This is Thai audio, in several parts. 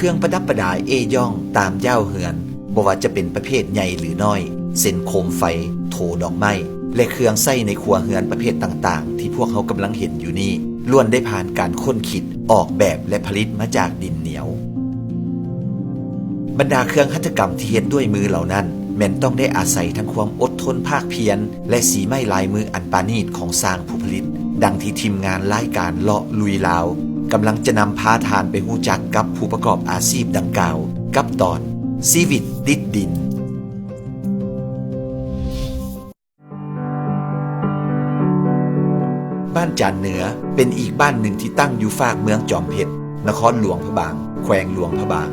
เครื่องประดับประดาเอย่องตามย่าวเหือนบ่ว่าจะเป็นประเภทใหญ่หรือน้อยเส้นโคมไฟโถดอกไม้และเครื่องใส้ในครัวเหือนประเภทต่างๆที่พวกเขากำลังเห็นอยู่นี่ล้วนได้ผ่านการค้นคิดออกแบบและผลิตมาจากดินเหนียวบรรดาเครื่องหัตถกรรมที่เฮ็ดด้วยมือเหล่านั้นแม้นต้องได้อาศัยทั้งความอดทนภาคเพียรและสีไม้ลายมืออันปาณีตของสร้างผู้ผลิตดังที่ทีมงานรายการเลาะลุยลาวกำลังจะนำพาทานไปฮู้จักกับผู้ประกอบอาชีพดังกล่าวกับตอนชีวิตติดดินบ้านจานเหนือเป็นอีกบ้านหนึ่งที่ตั้งอยู่ฝากเมืองจอมเพชรนครหลวงพระบางแขวงหลวงพระบาง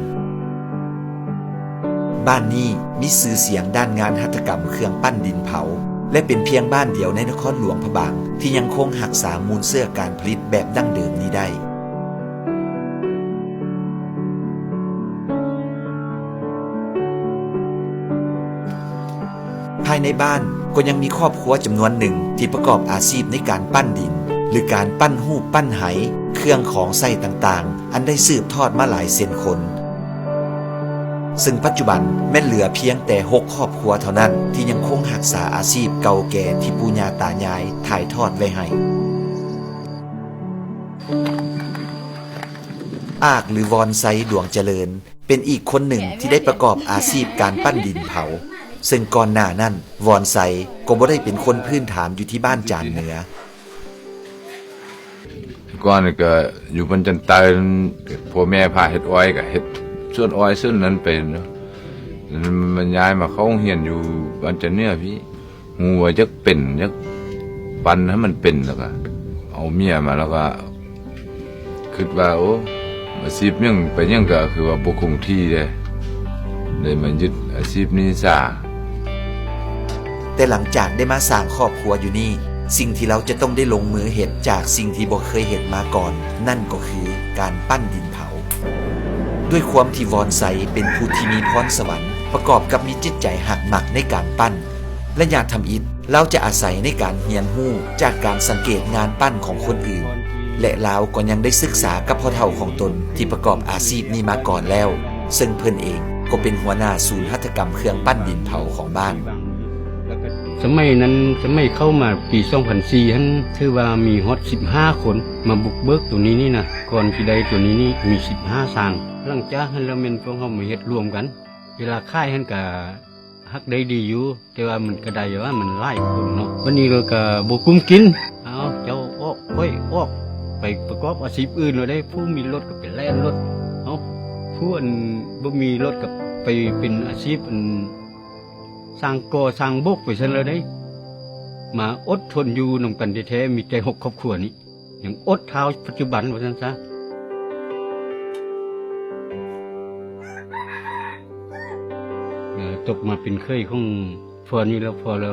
บ้านนี้มีชื่อเสียงด้านงานหัตถกรรมเครื่องปั้นดินเผาและเป็นเพียงบ้านเดียวในนครหลวงพระบางที่ยังคงรักษามูลเสื้อการผลิตแบบดั้งเดิมนี้ได้ภายในบ้านก็ยังมีครอบครัวจำนวนหนึ่งที่ประกอบอาชีพในการปั้นดินหรือการปั้นหูปปั้นไหเครื่องของใส่ต่างๆอันได้สืบทอดมาหลายเซนคนซึ่งปัจจุบันแม้เหลือเพียงแต่6ครอบครัวเท่านั้นที่ยังคงรักษาอาชีพเก่าแก่ที่ปู่ย่าตายายถ่ายทอดไว้ให้อากหรือวอนไซดวงเจริญเป็นอีกคนหนึ่งที่ได้ประกอบอาชีพการปั้นดินเผาซึ่งก่อนหน้านั้นวอนไซก็บ่ได้เป็นคนพื้นฐานอยู่ที่บ้านจานเหนือก่อนก็อยู่บนจันทร์พ่อแม่พาเฮ็ดอ้อยก็เฮ็ดส่วนอ้อยส่วนนั้นเป็นมันย้ายมาเข้าโรงเรียนอยู่บ้านจันเหนือพี่ฮู้ว่าจักเป็นจักปั้นให้มันเป็นแล้วก็เอาเมียมาแล้วก็คิดว่าโอ้อาชีพยังไปยังก็คือว่าบ่คงที่เด้เลยมายึดอาชีพนี้ซะแต่หลังจากได้มาสร้างครอบครัวอยู่นี่สิ่งที่เราจะต้องได้ลงมือเห็นจากสิ่งที่บ่เคยเห็นมาก่อนนั่นก็คือการปั้นดินเผาด้วยความที่วอนไซเป็นผู้ที่มีพรสวรรค์ประกอบกับมีจิตใจหักหมักในการปั้นและอยากทำอิฐเราจะอาศัยในการเรียนรู้จากการสังเกตงานปั้นของคนอื่นและเราก็ยังได้ศึกษากับพ่อเฒ่าของตนที่ประกอบอาชีพนี้มาก่อนแล้วซึ่งเพิ่นเองก็เป็นหัวหน้าศูนย์หัตถกรรมเครื่องปั้นดินเผาของบ้านสมัยนั้นสมัยเข้ามาปี2004ฮั่นถือว่ามีฮอด15คนมาบุกเบิกตัวนี้นี่นะก่อนที่ใดตัวนี้นี่มี15สร้างหลังจากนั้นแล้วแม่นพวกเฮามาเฮ็ดรวมกันเวลาค่ายฮั่นก็ฮักได้ดีอยู่แต่ว่ามันก็ได้ว่ามันหลายคนเนาะวันนี้เราก็บ่คุ้มกินเอาเจ้าออกเฮ้ยออกไปประกอบอาชีพอื่นแล้วได้ผู้มีรถก็ไปแล่นรถเอาผู้อันบ่มีรถก็ไปเป็นอาชีพอันสร้างก่อสร้างบกไปซั่นแล้วได้มาอดทนอยู่นำกันแท้ๆมีใจ6ครอบครัวนี้ยังอดเท้าปัจจุบันว่าซั่นซะตกมาเป็นเคยของพอนี้แล้วพอเรา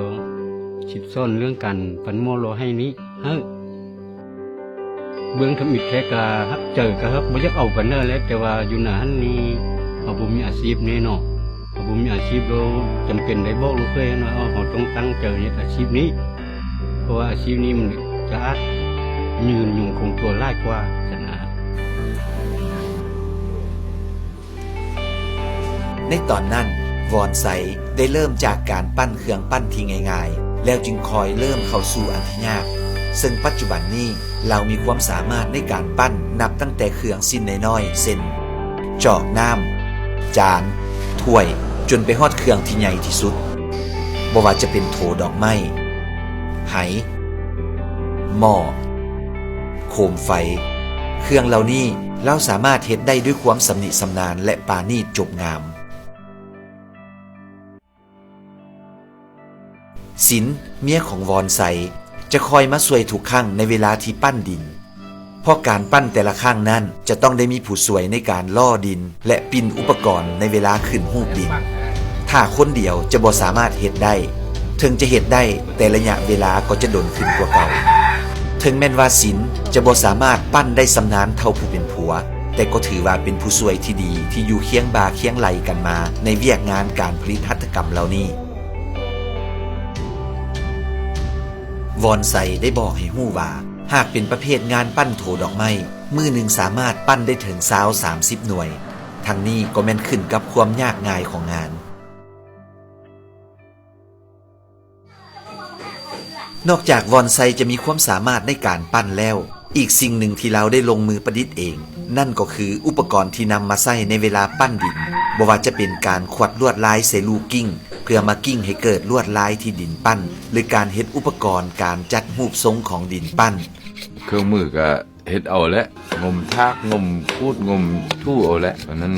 ชิดซ่อนเรื่องการปันโมโลให้นี้เฮ้เบื้องทำอิฐแท้กะฮักเจอก็ครับบ่อยากเอากันเด้อแล้วแต่ว่าอยู่หน้าหันนี้เฮาบ่มีอาชีพแน่เนาะเฮาบ่มีอาชีพเราจำเป็นได้บอกลูกเคยว่าเฮาต้องตั้งใจในอาชีพนี้เพราะว่าอาชีพนี้มันจะอาจยืนอยู่คงตัวหลายกว่าซั่นนะในตอนนั้นวอนไซได้เริ่มจากการปั้นเครื่องปั้นที่ง่ายๆแล้วจึงคอยเริ่มเข้าสู่อันที่ยากซึ่งปัจจุบันนี้เรามีความสามารถในการปั้นนับตั้งแต่เครื่องสิ้นน้อยๆเช่นจอกน้ำจานถ้วยจนไปฮอดเครื่องที่ใหญ่ที่สุดบ่ว่าจะเป็นโถดอกไม้ไหหม้อโคมไฟเครื่องเหล่านี้เราสามารถเฮ็ดได้ด้วยความสำนิสำนาญและปราณีตจบงามศิลป์เมียของวอนไซจะคอยมาช่วยทุกครั้งในเวลาที่ปั้นดินเพราะการปั้นแต่ละครั้งนั้นจะต้องได้มีผู้ช่วยในการล่อดินและปิ้นอุปกรณ์ในเวลาขึ้นรูปดินถ้าคนเดียวจะบ่สามารถเฮ็ดได้ถึงจะเฮ็ดได้แต่ระยะเวลาก็จะโดนขึ้นกว่าเก่าถึงแม้นว่าศิลป์จะบ่สามารถปั้นได้สำนาญเท่าผู้เป็นผัวแต่ก็ถือว่าเป็นผู้ช่วยที่ดีที่อยู่เคียงบ่าเคียงไหลกันมาในเวียกงานการผลิตหัตถกรรมเหล่านี้วอนไซได้บอกให้ฮู้ว่าหากเป็นประเภทงานปั้นโถดอกไม้มือหนึ่งสามารถปั้นได้ถึง30-30 หน่วย ทั้งนี้ก็แม่นขึ้นกับความยากง่ายของงานนอกจากวอนไซจะมีความสามารถในการปั้นแล้วอีกสิ่งหนึ่งที่เราได้ลงมือประดิษฐ์เองนั่นก็คืออุปกรณ์ที่นำมาใช้ในเวลาปั้นดินบ่ว่าจะเป็นการขวัดลวดลายใส่ลูกกิ้งเพื่อมากิ้งให้เกิดลวดลายที่ดินปั้นหรือการเฮ็ดอุปกรณ์การจัดรูปทรงของดินปั้นเครื่องมือก็เฮ็ดเอาแล้วงมทากงมพูดงมทู่เอาแล้วตอนนั้น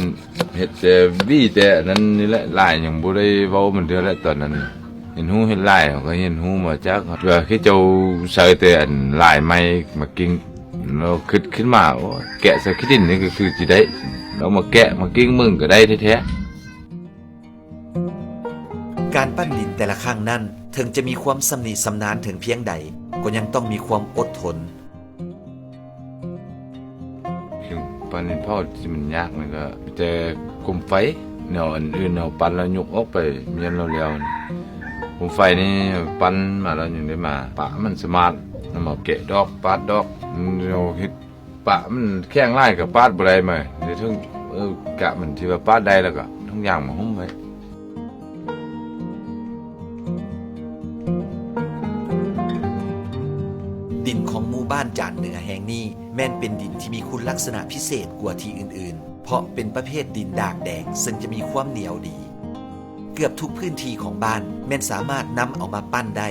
เฮ็ดแต่วี่แต่นั้นนี่แหละลายยังบ่ได้เว้ามันเด้อแล้วตอนนั้นเห็นหูเห็นลายก็เห็นหูมาจากเพื่อให้เจ้าใส่แต่อันลายไม้มากิ้งเราคิดขึ้นมาแกะใส่ขี้ดินนี่ก็คือสิได้เรามาแกะมากิ้งมึงก็ได้แท้ๆการปั้นดินแต่ละครั้งนั้นถึงจะมีความสำนิสำนานถึงเพียงใดก็ยังต้องมีความอดทนปั้นดินเผาที่มันยากมันก็จะคุมไฟแนวอันอื่นแนวปั้นแล้วยกออกไปเมียนเราแล้วคุมไฟนี่ปั้นมาแล้วยังได้มาปะมันสมาร์ทนำมาแกะดอกปาดดอกเราเฮ็ดปะมันแข้งไล่กับปาดบ่ได้มาเดี๋ยวถึงกะมันที่ว่าปาดได้แล้วก็ทุกอย่างมาหุ้มไว้ดินของหมู่บ้านจานเหนือแห่งนี้แม่นเป็นดินที่มีคุณลักษณะพิเศษกว่าที่อื่นๆเพราะเป็นประเภทดินดากแดงซึ่งจะมีความเหนียวดีเกือบทุกพื้นที่ของบ้านแม่นสามารถนำเอามาปั้นได้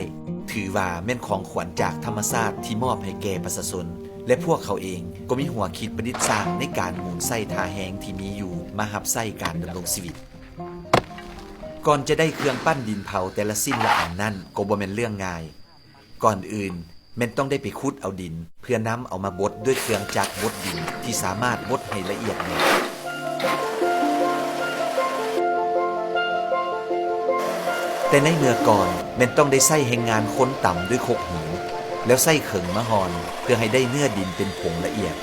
ถือว่าแม่นของขวัญจากธรรมชาติที่มอบให้แก่ประชาชนและพวกเขาเองก็มีหัวคิดประดิษฐ์สร้างในการหมุนไส้ทาแห้งที่มีอยู่มาหับไส้การดำรงชีวิตก่อนจะได้เครื่องปั้นดินเผาแต่ละสิ้นละอันนั้นก็บ่แม่นเรื่องง่ายก่อนอื่นแม่นต้องได้ไปขุดเอาดินเพื่อนำเอามาบดด้วยเครื่องจักรบดดินที่สามารถบดให้ละเอียดได้แต่ในเมื่อก่อนแม่นต้องได้ใส่แห่งงานค้นต่ำด้วยคกหินแล้วใส่เขิงมะฮอนเพื่อให้ได้เนื้อดินเป็นผงละเอียด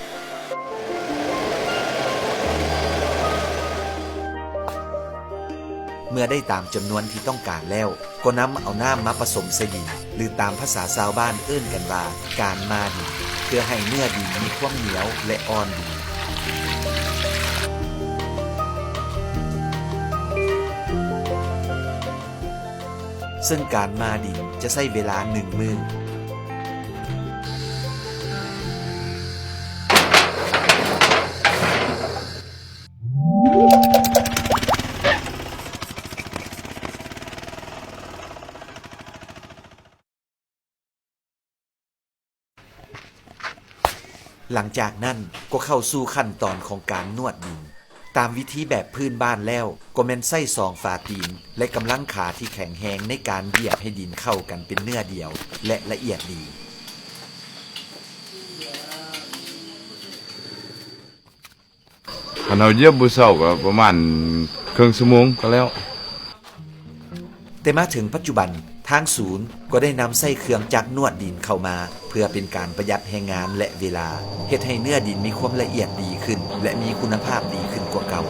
เมื่อได้ตามจำนวนที่ต้องการแล้วก็นำเอาน้ำมาผสมใส่ดินหรือตามภาษาชาวบ้านเอิ้นกันว่าการมาดินเพื่อให้เนื้อดินมีความเหนียวและอ่อนดีซึ่งการมาดินจะใช้เวลา1 มื้อหลังจากนั้นก็เข้าสู่ขั้นตอนของการนวดดินตามวิธีแบบพื้นบ้านแล้วก็แม่นใส่ซองฝาตีนและกำลังขาที่แข็งแรงในการเหยียบให้ดินเข้ากันเป็นเนื้อเดียวและละเอียดดีคันเอาเหยียบมื้อเช้าก็ประมาณครึ่งชั่วโมงก็แล้วแต่มาถึงปัจจุบันทางศูนย์ก็ได้นำใส่เครื่องจักรนวดดินเข้ามาเพื่อเป็นการประหยัดแรงงานและเวลาเฮ็ดให้เนื้อดินมีความละเอียดดีขึ้นและมีคุณภาพดีขึ้นกว่าเก่า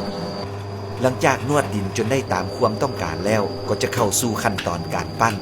หลังจากนวดดินจนได้ตามความต้องการแล้วก็จะเข้าสู่ขั้นตอนการปั้น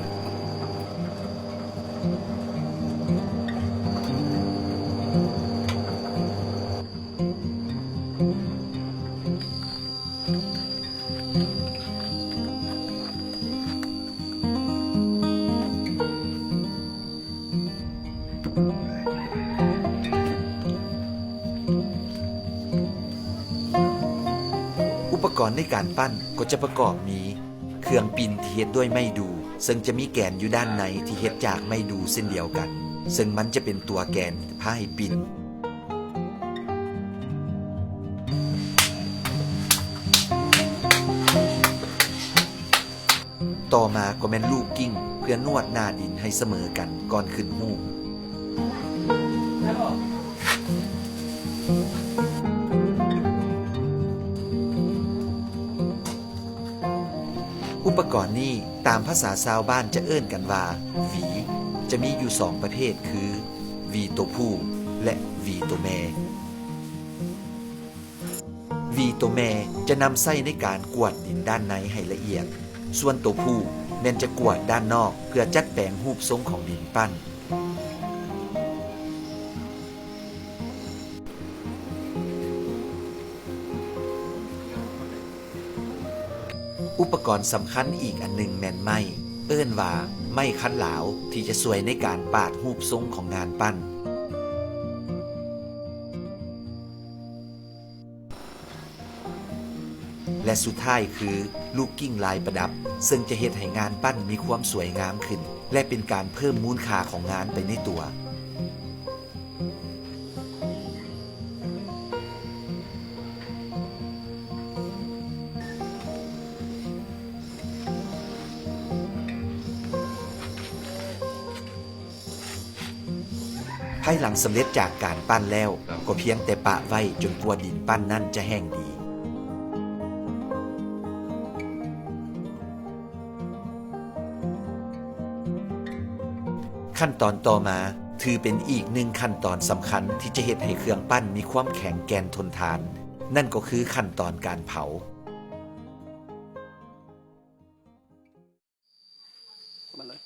อุปกรณ์ในการปั้นก็จะประกอบมีเครื่องปิ้นที่เฮ็ดด้วยไม้ดูซึ่งจะมีแกนอยู่ด้านในที่เฮ็ดจากไม้ดูเส้นเดียวกันซึ่งมันจะเป็นตัวแกนพาให้ปิ้นต่อมาก็แม่นลูกกิ้งเพื่อนวดหน้าดินให้เสมอกันก่อนขึ้นหูกอุปกรณ์นี้ตามภาษาชาวบ้านจะเอิ้นกันว่าหวีจะมีอยู่2ประเภทคือหวีตัวผู้และหวีตัวแม่หวีตัวแม่จะนำใส่ในการกวาดดินด้านในให้ละเอียดส่วนตัวผู้แม่นจะกวาดด้านนอกเพื่อจัดแปลงรูปทรงของดินปั้น อุปกรณ์สำคัญอีกอันหนึ่งแม่นไม้เอิ้นว่าไม้คันหลาวที่จะช่วยในการปาดรูปทรงของงานปั้นและสุดท้ายคือลูกกิ้งลายประดับซึ่งจะเฮ็ดให้งานปั้นมีความสวยงามขึ้นและเป็นการเพิ่มมูลค่าของงานไปในตัวภายหลังสำเร็จจากการปั้นแล้วก็เพียงแต่ปะไว้จนกว่าดินปั้นนั่นจะแห้งดีขั้นตอนต่อมาถือเป็นอีกหนึ่งขั้นตอนสำคัญที่จะเฮ็ดให้เครื่องปั้นมีความแข็งแกร่งทนทานนั่นก็คือขั้นตอนการเผา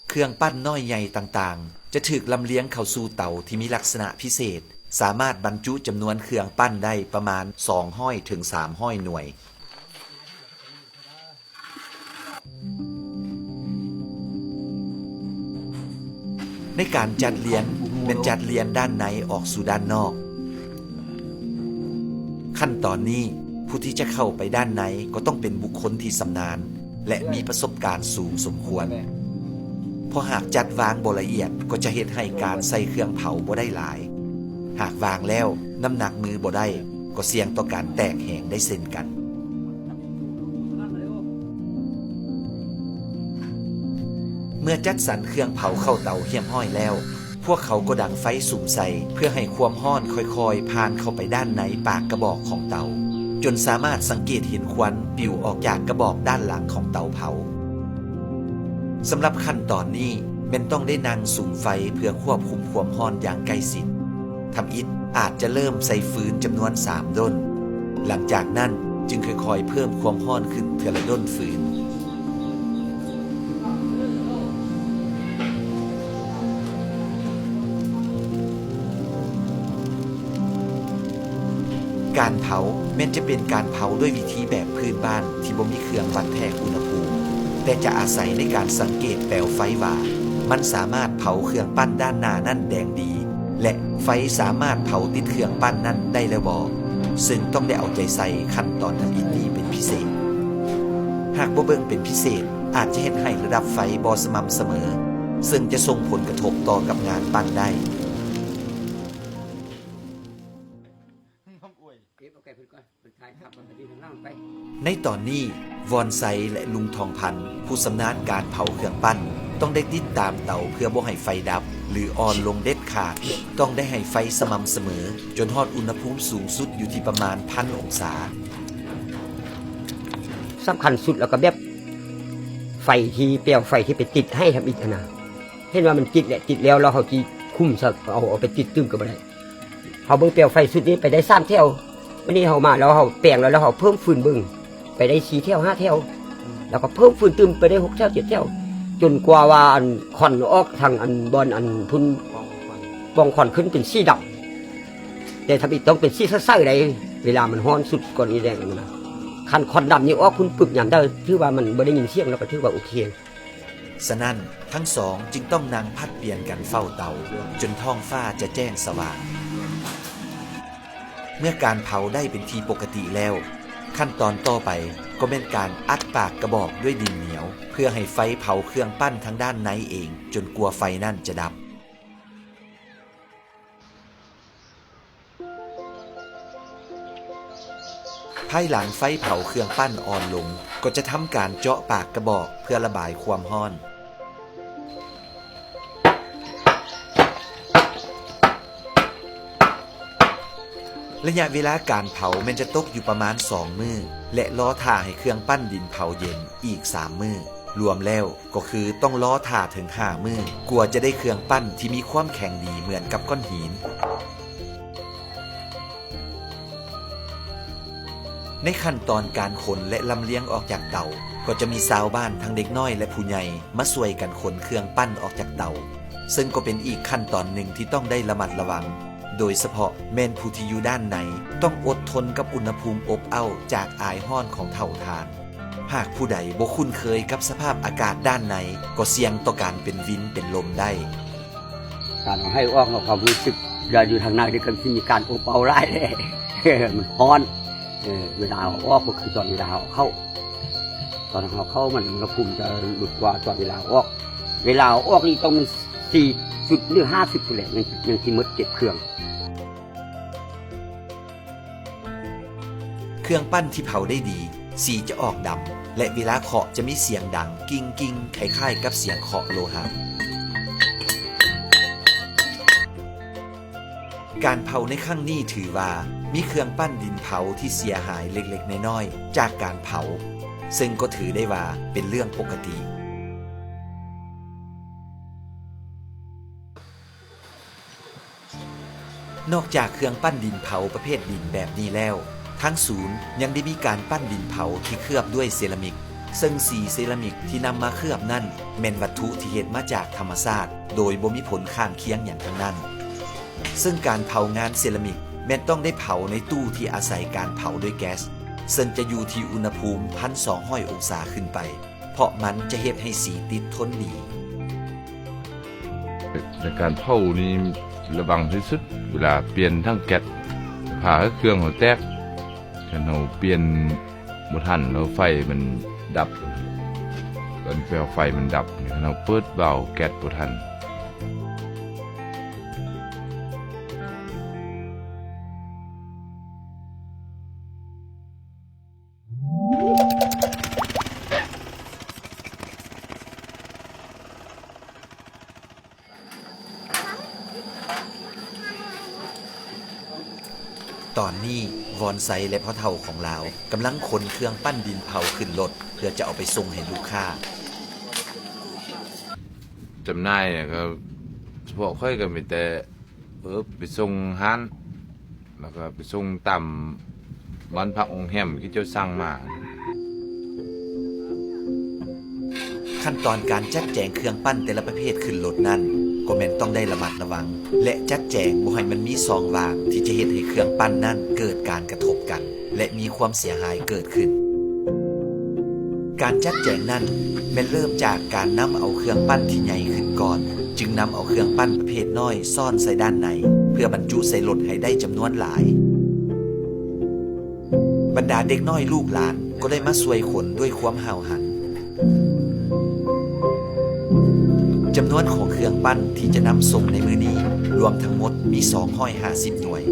เครื่องปั้นน้อยใหญ่ต่างๆจะถูกลำเลียงเข้าสู่เตาที่มีลักษณะพิเศษสามารถบรรจุจำนวนเครื่องปั้นได้ประมาณ200 ถึง 300 หน่วยในการจัดเรียงเป็นจัดเรียงด้านในออกสู่ด้านนอกขั้นตอนนี้ผู้ที่จะเข้าไปด้านในก็ต้องเป็นบุคคลที่ชำนาญและมีประสบการณ์สูงสมควรเพราะหากจัดวางบ่ละเอียดก็จะเฮ็ดให้การใส่เครื่องเผาบ่ได้หลายหากวางแล้วน้ำหนักมือบ่ได้ก็เสี่ยงต่อการแตกแหงได้เช่นกันเมื่อจัดสรรเครื่องเผาเข้าเตาเหี่ยมห้อยแล้วพวกเขาก็ดังไฟสูงใส่เพื่อให้ความร้อนค่อยๆผ่านเข้าไปด้านในปากกระบอกของเตาจนสามารถสังเกตเห็นควันปลิวออกจากกระบอกด้านหลังของเตาเผาสำหรับขั้นตอนนี้เป็นต้องได้นั่งสุมไฟเพื่อควบคุมความร้อนอย่างใกล้ชิดทำอิฐอาจจะเริ่มใส่ฟืนจำนวน3 ด้นหลังจากนั้นจึงค่อยๆเพิ่มความร้อนขึ้นเทื่อละด้นฟืนการเผาแม้จะเป็นการเผาด้วยวิธีแบบพื้นบ้านที่บ่มีเครื่องวัดแทกอุณหภูมิแต่จะอาศัยในการสังเกตแปลวไฟว่ามันสามารถเผาเครื่องปั้นด้านหน้านั่นแดงดีและไฟสามารถเผาติดเครื่องปั้นนั่นได้แล้วบ่ซึ่งต้องได้เอาใจใส่ขั้นตอนทำอิฐนี้เป็นพิเศษหากบ่เบิ่งเป็นพิเศษอาจจะเฮ็ดให้ระดับไฟบ่สม่ำเสมอซึ่งจะส่งผลกระทบต่อกับงานปั้นได้ในตอนนี้วอนไซและลุงทองพันธ์ผู้ชำนาญการเผาเครื่องปั้นต้องได้ติดตามเตาเพื่อบ่ให้ไฟดับหรืออ่อนลงเด็ดขาดต้องได้ให้ไฟสม่ำเสมอจนฮอดอุณหภูมิสูงสุดอยู่ที่ประมาณ 1,000 องศาสำคัญสุดแล้วก็แบบไฟที่เปลวไฟที่ไปติดให้ทำอีกนะเห็นว่ามันติดแหละติดแล้วเราเขาจีคุ้มซะเอาไปติดตึ้มก็บ่ได้เขาเบิ่งเปลวไฟสุดนี้ไปได้3 เท่าวันนี้เขามาแล้วเขาแปลงแล้วเขาเพิ่มฟืนเบิ่งไปได้4 เท่า 5 เท่าแล้วก็เพิ่มฟืนตึมไปได้6 เท่า 7 เท่าจนกว่าว่าอันควันออกทางอันบอนอันพุ่นปองควันขึ้นเป็นสีดำแต่ถ้าอีกต้องเป็นสีใสๆได้เวลามันร้อนสุดก่อนอีแดงนะคันควันดำนี่ออกคุณปึกอย่างได้ถือว่ามันบ่ได้ยินเสียงแล้วก็ถือว่าโอเคฉะนั้นทั้งสองจึงต้องนั่งพัดเปลี่ยนกันเฝ้าเตาจนท้องฟ้าจะแจ้งสว่างเมื่อการเผาได้เป็นทีปกติแล้วขั้นตอนต่อไปก็เป็นการอัดปากกระบอกด้วยดินเหนียวเพื่อให้ไฟเผาเครื่องปั้นทางด้านในเองจนกลัวไฟนั่นจะดับภายหลังไฟเผาเครื่องปั้นอ่อนลงก็จะทำการเจาะปากกระบอกเพื่อระบายความร้อนระยะเวลาการเผามันจะตกอยู่ประมาณ2 มื้อและล้อท่าให้เครื่องปั้นดินเผาเย็นอีก3 มื้อรวมแล้วก็คือต้องล้อท่าถึง5 มื้อกว่าจะได้เครื่องปั้นที่มีความแข็งดีเหมือนกับก้อนหินในขั้นตอนการขนและลำเลียงออกจากเตาก็จะมีชาวบ้านทั้งเด็กน้อยและผู้ใหญ่มาช่วยกันขนเครื่องปั้นออกจากเตาซึ่งก็เป็นอีกขั้นตอนหนึ่งที่ต้องได้ระมัดระวังโดยเฉพาะแม่นผู้ที่อยู่ด้านในต้องอดทนกับอุณหภูมิอบอ้าวจากอายห้อนของเตาถ่าน หากผู้ใดบ่คุ้นเคยกับสภาพอากาศด้านในก็เสี่ยงต่อการเป็นวินเป็นลมได้การให้ออกความรู้สึกอย่าอยู่ทางในเดี๋ยวกันที่มีการอบเอาไล่มันร้อนเวลาออกก็คือตอนเวลาเข้าตอนเราเข้ามันอุณหภูมิจะหลุดกว่าตอนเวลาออกนี่ต้อง4 หรือ 50ตัวแหละยังที่มดเก็บเครื่องปั้นที่เผาได้ดีสีจะออกดำและเวลาเคาะจะมีเสียงดังกิ้งกิ้งคล้ายๆกับเสียงเคาะโลหะการเผาในครั้งนี้ถือว่ามีเครื่องปั้นดินเผาที่เสียหายเล็กๆน้อยๆจากการเผาซึ่งก็ถือได้ว่าเป็นเรื่องปกตินอกจากเครื่องปั้นดินเผาประเภทดินแบบนี้แล้วทางศูนย์ยังได้มีการปั้นดินเผาที่เคลือบด้วยเซรามิกซึ่งสีเซรามิกที่นำมาเคลือบนั่นเป็นวัตถุที่เฮ็ดมาจากธรรมชาติโดยบ่มีผลข้างเคียงอย่างทั้งนั้นซึ่งการเผางานเซรามิกแม้นต้องได้เผาในตู้ที่อาศัยการเผาด้วยแก๊สซึ่งจะอยู่ที่อุณหภูมิ 1,200 องศาขึ้นไปเพราะมันจะเฮ็ดให้สีติดทนดีในการเผานี่ระวังที่สุดเวลาเปลี่ยนทั้งแก๊สผ่าเครื่องหัวแตกเราเปลี่ยนบ่ทันแล้วไฟมันดับตอนไฟมันดับเราเปิดเบาแก๊สบ่ทันตอนนี้วอนไซและพ่อเฒ่าของเรากำลังขนเครื่องปั้นดินเผาขึ้นรถเพื่อจะเอาไปส่งให้ลูกค้าจำหน่ายก็พวกค่อยก็มีแต่ไปส่งห้านแล้วก็ไปส่งตามบ้านพักองค์แฮมที่เจ้าสั่งมาขั้นตอนการจัดแจงเครื่องปั้นแต่ละประเภทขึ้นรถนั้นก็แม่นต้องได้ระมัดระวังและจัดแจงบ่ให้มันมีซองว่างที่จะเฮ็ดให้เครื่องปั้นนั้นเกิดการกระทบกันและมีความเสียหายเกิดขึ้นการจัดแจงนั้นแม่นเริ่มจากการนำเอาเครื่องปั้นที่ใหญ่ขึ้นก่อนจึงนำเอาเครื่องปั้นประเภทน้อยซ่อนใส่ด้านในเพื่อบรรจุใส่รถให้ได้จำนวนหลายบรรดาเด็กน้อยลูกหลานก็ได้มาช่วยขนด้วยความห้าวหันจำนวนของเครื่องปั้นที่จะนำส่งในมื้อนี้รวมทั้งหมดมี250หน่วย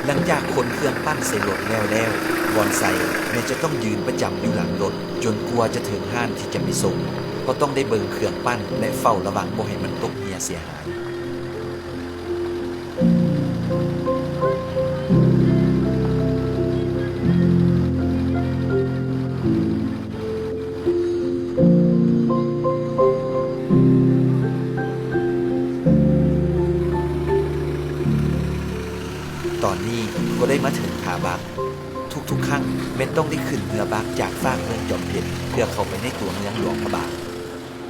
หลังจากขนเครื่องปั้นใส่รถแล้ววอนไซแม้จะต้องยืนประจำอยู่หลังรถจนกลัวจะถึงห้านที่จะไปส่งก็ต้องได้เบิ่งเครื่องปั้นและเฝ้าระวังบ่ให้มันตกเหี่ยเสียหายตอนนี้ก็ได้มาถึงผาบักทุกครั้งแม้นต้องได้ขึ้นเรือบักจากฟากเมืองจอมเพชรเพื่อเข้าไปในตัวเมืองหลวงพระบาง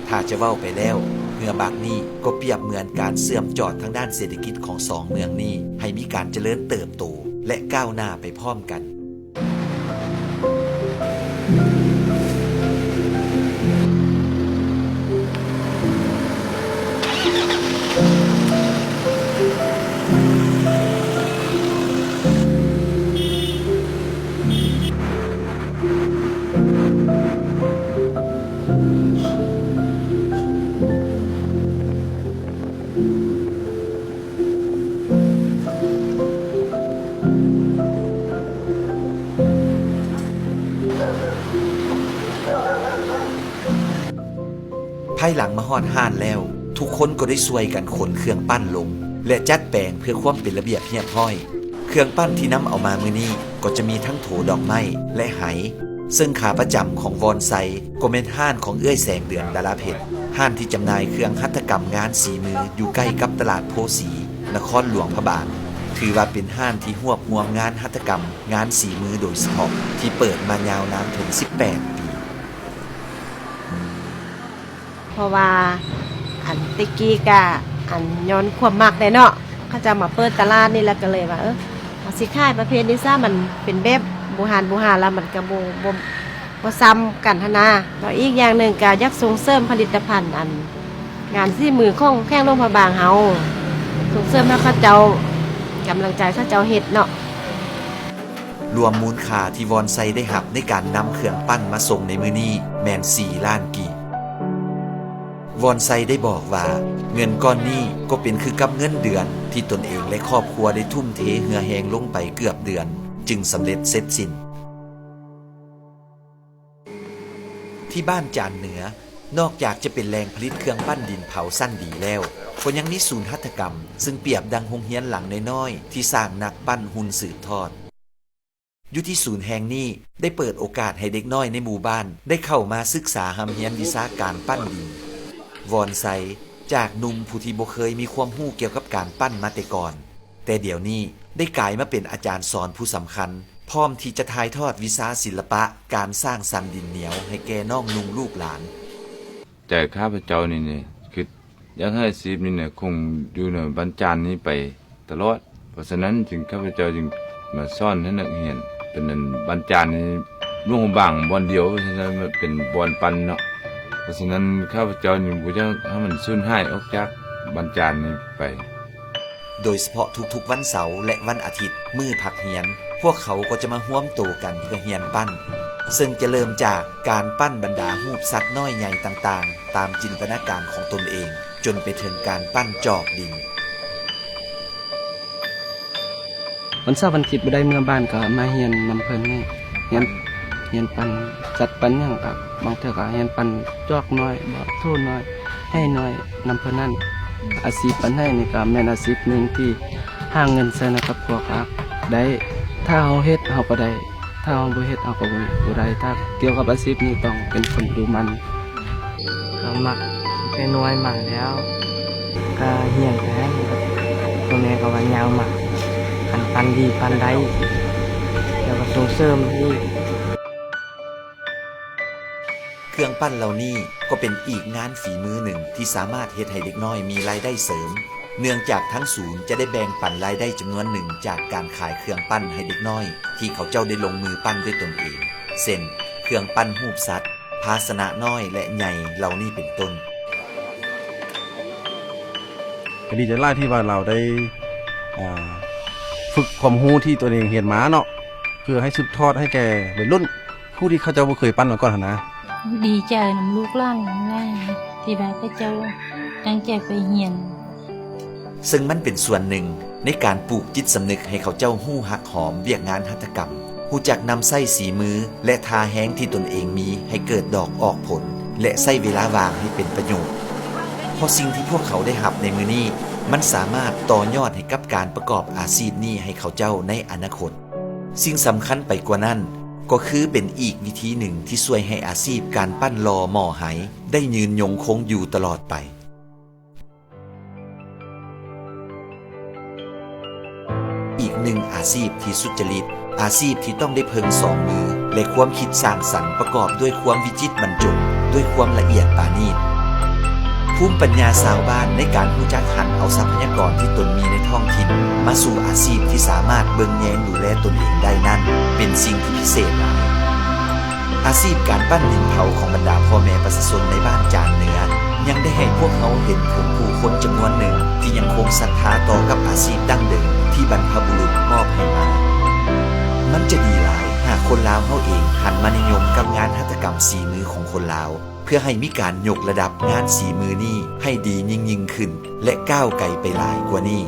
ถ้าจะเว้าไปแล้วเรือบักนี้ก็เปรียบเหมือนการเสื่อมจอดทางด้านเศรษฐกิจของสองเมืองนี้ให้มีการเจริญเติบโตและก้าวหน้าไปพร้อมกันภายหลังมาฮอดห้านแล้วทุกคนก็ได้ช่วยกันขนเครื่องปั้นลงและจัดแปลงเพื่อความเป็นระเบียบเรียบร้อยเครื่องปั้นที่นำเอามามื้อนี้ก็จะมีทั้งโถดอกไม้และไหซึ่งขาประจำของวอนไซก็เป็นห้านของเอื้อยแสงเดือนดาราเพชรห้านที่จำหน่ายเครื่องหัตถกรรมงานสีมืออยู่ใกล้กับตลาดโพสีนครหลวงพระบาง ถือว่าเป็นห้านที่รวบรวมงานหัตถกรรมงานสีมือโดยเฉพาะที่เปิดมายาวนานถึง18 ปี เพราะว่าอันติกี้กะอันย้อนความมักได้เนาะเขาจะมาเปิดตลาดนี่แล้วก็เลยว่าเอาสิขายประเภทนี้ซะมันเป็นแบบโบราณแล้วมันก็บ่ซ้ำกันหั้นนะแล้วอีกอย่างหนึงก็อยากส่งเสริมผลิตภัณฑ์อันงานฝีมือของแข้งลงพระบางเฮาส่งเสริมให้เขาเจ้ากำลังใจเขาเจ้าเฮ็ดเนาะ รวมมูลค่าที่วอนไซได้หับในการนำเครื่องปั้นมาส่งในมื้อนี้แม่น4 ล้านกีบวอนไซได้บอกว่าเงินก้อนนี้ก็เป็นคือกับเงินเดือนที่ตนเองและครอบครัวได้ทุ่มเทเหือแหงลงไปเกือบเดือนจึงสำเร็จเสร็จสิ้นที่บ้านจานเหนือนอกจากจะเป็นแหล่งผลิตเครื่องปั้นดินเผาสั้นดีแล้วก็ยังมีศูนย์หัตถกรรมซึ่งเปรียบดังโรงเรียนหลังน้อยๆที่สร้างนักปั้นหุ่นสืบทอดอยู่ที่ศูนย์แห่งนี้ได้เปิดโอกาสให้เด็กน้อยในหมู่บ้านได้เข้ามาศึกษาหำเรียนวิชาการปั้นดินวอนไซจากหนุ่มผู้ที่บ่เคยมีความรู้เกี่ยวกับการปั้นมาแต่ก่อนแต่เดี๋ยวนี้ได้กลายมาเป็นอาจารย์สอนผู้สำคัญพร้อมที่จะถ่ายทอดวิชาศิลปะการสร้างสรรค์ดินเหนียวให้แก่น้องนุ่งลูกหลานแต่ข้าพเจ้านี่เนี่ยคืออยากให้อาชีพนี้เนี่ยคงอยู่ในบรรจารนี้ไปตลอดเพราะฉะนั้นจึงข้าพเจ้าจึงมาสอนให้นักเรียนเป็นบรรจารนี้ร่วงบางบอลเดียวเพราะฉะนั้นมันเป็นบอลปันเนาะเพราะฉะนั้นข้าพเจ้านี่บ่อยากให้มันสูญหายออกจากบรรจารนี้ไปโดยเฉพาะทุกๆวันเสาร์และวันอาทิตย์มื้อพักเรียนพวกเขาก็จะมาร่วมตัวกันเพื่อเรียนปั้นซึ่งจะเริ่มจากการปั้นบรรดารูปสัตว์น้อยใหญ่ต่างๆตามจินตนาการของตนเองจนไปถึงการปั้นจอกดินวันเสาร์วันอาทิตย์บ่ได้เมื่อบ้านก็มาเรียนนำเพิ่นนี่เรียนปั้นจัดปั้นหยังครับบางเทื่อก็เรียนปั้นจอกน้อยบ่โทน้อยให้น้อยนำเพิ่นนั่นอาชีพปั้นให้นี่ก็แม่นอาชีพหนึงที่หาเงินใส่ในครอบครัวครับได้ถ้าเฮาเฮ็ดเฮาก็ได้ถ้าเฮาบ่เฮ็ดเฮาก็บ่ได้ถ้าเกี่ยวกับอาชีพนี้ต้องเป็นคนดูมันก็มักเป็นน้อยมาแล้วก็เรียนแท้ตัวแม่ก็ว่ายาวมากปันดีปันได้แล้วก็ส่งเสริมนี่เครื่องปั้นเหล่านี้ก็เป็นอีกงานฝีมือหนึ่งที่สามารถเฮ็ดให้เด็กน้อยมีรายได้เสริมเนื่องจากทั้งศูนย์จะได้แบ่งปันรายได้จำนวนหนึ่งจากการขายเครื่องปั้นให้เด็กน้อยที่เขาเจ้าได้ลงมือปั้นด้วยตนเองเช่นเครื่องปั้นรูปสัตว์ภาชนะน้อยและใหญ่เหล่านี้เป็นต้นก็ดีใจหลายที่ว่าเราได้ฝึกความรู้ที่ตัวเองเรียนมาเนาะเพื่อให้สืบทอดให้แก่วัยรุ่นผู้ที่เขาเจ้าบ่เคยปั้นมาก่อนหั่นนะดีใจนำลูกหลานนำแม่ที่ได้พระเจ้าตั้งใจไปเรียนซึ่งมันเป็นส่วนหนึ่งในการปลูกจิตสำนึกให้เขาเจ้าฮู้ฮักหอมเวียกงานหัตถกรรมฮู้จักนำไส้สีมือและทาแห้งที่ตนเองมีให้เกิดดอกออกผลและใช้เวลาว่างให้เป็นประโยชน์เพราะสิ่งที่พวกเขาได้รับในมื้อนี้มันสามารถต่อยอดให้กับการประกอบอาชีพนี้ให้เขาเจ้าในอนาคตสิ่งสำคัญไปกว่านั้นก็คือเป็นอีกวิธีหนึ่งที่ช่วยให้อาชีพการปั้นลอหม้อไหได้ยืนยงคงอยู่ตลอดไปอีกหนึ่งอาชีพที่สุจริตอาชีพที่ต้องได้เพิ่งสองมือและความคิดสร้างสรรค์ประกอบด้วยความวิจิตรบรรจงด้วยความละเอียดปราณีตภูมิปัญญาชาวบ้านในการรู้จักหันเอาทรัพยากรที่ตนมีในท้องถิ่นมาสู่อาชีพที่สามารถเบิ่งแยงดูแลตนเองได้นั่นเป็นสิ่งที่พิเศษหลายอาชีพการปั้นดินเผาของบรรดาพ่อแม่ประชาชนในบ้านจานเหนือยังได้ให้พวกเขาเห็นถึงผู้คนจำนวนหนึ่งที่ยังคงศรัทธาต่อกับอาชีพดั้งเดิมที่บรรพบุรุษมอบให้มามันจะดีหลายหากคนลาวเฮาเองหันมานิยมกับงานหัตถกรรมสีมือของคนลาวเพื่อให้มีการยกระดับงานสีมือนี้ให้ดียิ่งขึ้นและก้าวไกลไปหลายกว่านี้